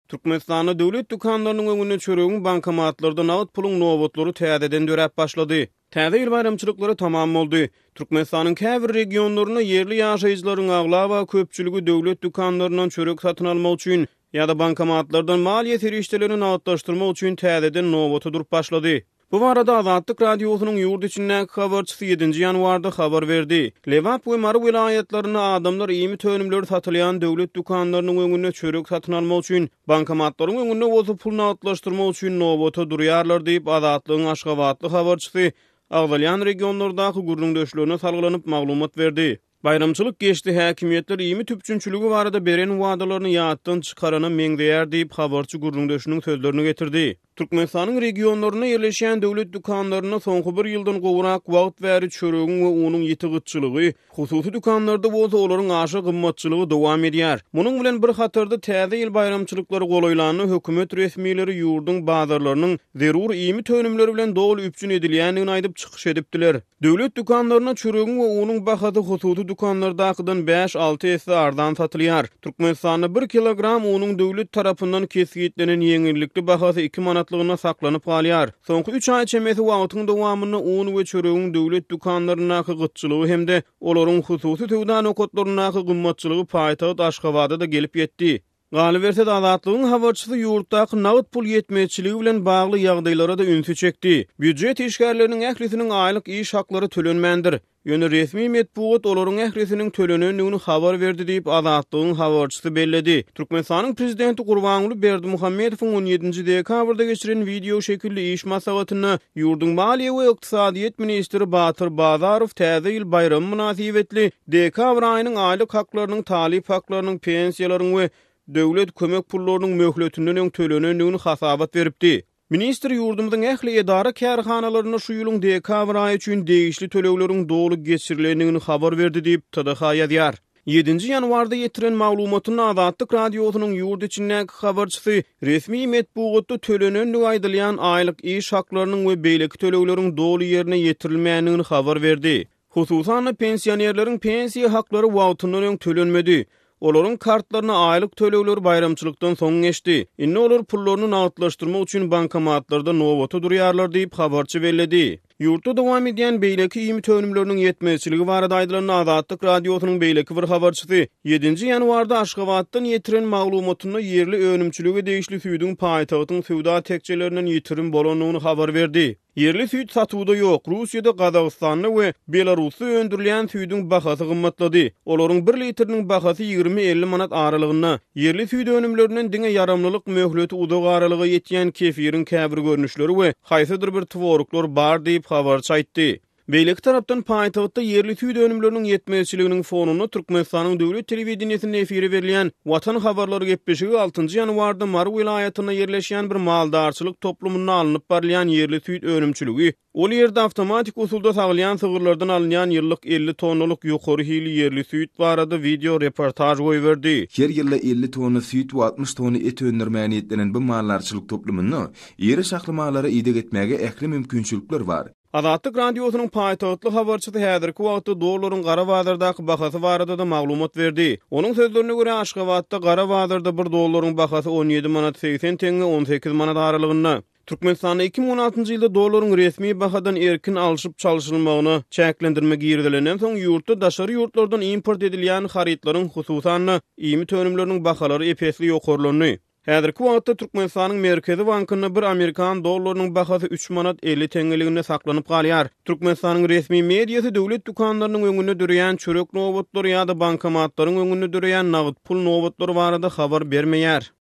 Türkmenistanda döwlet dükanlarynyň öňüne çöregiň bankomatlardan nagd puluň nowatlary täzeden dörep başlady. Täze ýyl bayramçylyklary tamam boldy. Türkmenistanyň käbir regionlaryna yerli ýaşaýjylaryň aglawa köpçüligi döwlet dükanlarynyň çörek satyn almak üçin ýa-da bankomatlardan maliýe serişdelerini nagdlaşdyrmak üçin täzeden nowata durup başlady. Bu arada Azatlyk radiosynyň ýurt içindäki habarçysy 7-nji ýanwarda habar berdi. Lewap we Mary vilayetlerine adamlar ýymy tönümleri satylýan döwlet dükanlarynyň öňüne çörek satyn almak üçin bankomatlaryň öňüne oturup pul nagdlaşdyrmak üçin nowata durýarlar diýip Azatlygyň Aşgabatly habarçysy Agdalýan regionlardaky gürrüňdeşlerine salgylanyp maglumat berdi. Bayramçylyk geçdi, häkimetler ýymy tüpçünçüligi barada beren wadalaryny ýatdan çykarana meňdeýär diýip habarçy gürrüňdeşiniň sözlerini getirdi. Türkmenistanyň regionlaryna ýerleşýän döwlet dükanlaryna soňky bir ýyldan gowrak wagt bäri çöregiň we onuň ýetigitçiligi, hususy dükanlarda bolsa olaryň aşy gymmatçylygy dowam edýär. Munyň bilen bir hatarda täze ýyl bayramçylyklary golaýlanyny hökümet resmiýleri ýurdun bazarlarynyň zerur ýymy tönümleri bilen dogly üpçün edilýändigini aýdyp çykyş edipdiler. Döwlet dükanlaryna çöregiň we onuň bahasy hususy dükanlardakydan 5-6 esse ardan satylýar. Türkmenistanda 1 kilogram onuň döwlet tarapyndan kesgitlenen ýeňillikli bahasy 2 manatlygyna saklanyp galýar. Soňky 3 ay çemesi wagtyň dowamyny un we çöregiň döwlet dükanlarynaky gytçylygy hemde olaryň hususy töwdan okotlarynaky gymmatçylygy paýtagat Aşgabada da gelip ýetdi. Galy berse de Azatlygyň habarçysy ýurtdaky nagd pul ýetmezçiligi bilen bagly ýagdaýlara da ünsü çekdi. Büdjet işgärleriniň ählisiniň aýlyk iş haklary tölenmendir. Ýöne resmi medpuat olaryň ählisiniň tölenendigini habar berdi diýip Azatlygyň habarçysy belledi. Türkmenistanyň prezidenti Gurbanuly Berdimuhammedowyň 17-nji dekabrda geçiren video şekilli iş masagatyny ýurdun maliýe we ykdysadyýet ministri Batyr Bazarow täze ýyl bayram münasibetli dekabr aýynyň aýlyk haklarynyň, talip haklarynyň, pensiýalaryň we döwlet kömek pullarynyň möhletinden öň tölenendigini hasabat beripdi. Ministr ýurdumyzyň ähli edara kärhanalaryna şu ýylyň dekabr aýy üçin degişli tölegleriň dogly geçirilendigini habar berdi diýip TDH ýazýar. 7-nji ýanwarda ýetiren maglumatyny Azatlyk radiosynyň ýurt içindäki habarçysy resmi medpuatda tölenendig aýdylýan aýlyk iş haklarynyň we beýleki tölegleriň dogly ýerine ýetirilmändigini habar berdi. Hususan pensiýerleriň pensiýa haklary wagtyndan öň tölenmedi. Olaryň kartlaryna aýlyk tölegleri bayramçylykdan soň geçdi. Inne olar pullaryny nagdlaşdyrmak üçin bankomatlarda nowata durýarlar diýip habarçy belledi. Ýurtda dowam edýän beýleki ýymy tönümleriniň ýetmezçiligi barada aýdylan Azatlyk radiosynyň beýleki bir habarçysy 7-nji ýanwarda Aşgabatdan ýetiren maglumatyny yerli önümçiligi degişli süýdüň paýtagtyň süýda tekçelerinden ýetirim bolanyny habar berdi. Yerli süýt satywda ýok. Russiýada, Gazagystanda we Belarusda öndürilen süýdüň bahasy gymmatlady. Olaryň 1 litriniň bahasy 20-50 manat aralygyna, yerli süýt önümlerinden diňe ýaramlylyk möhleti udag aralygy ýetýän kefiriň käbir görnüşleri we haýsydyr bir tworuklar bar diýip habarçy aýtdy. Beýleki tarapdan paýtagtda yerli süýt önümleriniň ýetmezçiliginiň fonuny Türkmenistanyň döwlet telewizionynyň efiri berilýän Watan habarlary gepleşigi 6-njy ýanwarda Mary vilayatyna ýerleşýän bir maldarçylyk toplumyna alınıp barylan yerli süýt önümçiligi. Ol ýerde awtomatik usulda sagylýan sygyrlardan alınýan ýyllyk 50 tonnalyk ýokary hili yerli süýt barada video reportaj goýberdi. Her ýyly 50 tonna süýt we 60 tonna et öndürmäni ýetlenen bu maldarçylyk toplumyny ýeri saklamalary ýydyk etmäge ähli mümkinçilikler bar. Azatlyk radiosynyň paýtagtly habarçysy häzirki wagtda dollaryň Gara Bazardaky bahasy barada da maglumat berdi. Onuň sözlerine görä Aşgabatda Gara Bazarda 1 dollaryň bahasy 17 manat 80 tenge 18 manat aralygyna. Türkmenistanda 2016-njy ýylda dollaryň resmi bahadan erkin alşyp çalşylmagyny çäklendirmek ýerdilenen soň ýurtda daşary ýurtlardan import edilýän haritlaryň hususan ýymy tönümleriniň bahalary epesli ýokarlany. Häzirki wagtda Türkmenistanyň Merkezi bankyna 1 Amerikan dollarynyň bahasy 3 manat 50 tengeligine saklanyp galýar. Türkmenistanyň resmi mediýasy döwlet dükanlarynyň öňüne dürýän çörek nowatlary ýa-da bankomatlaryň öňüne dürýän nagd pul nowatlary barada habar bermeýär.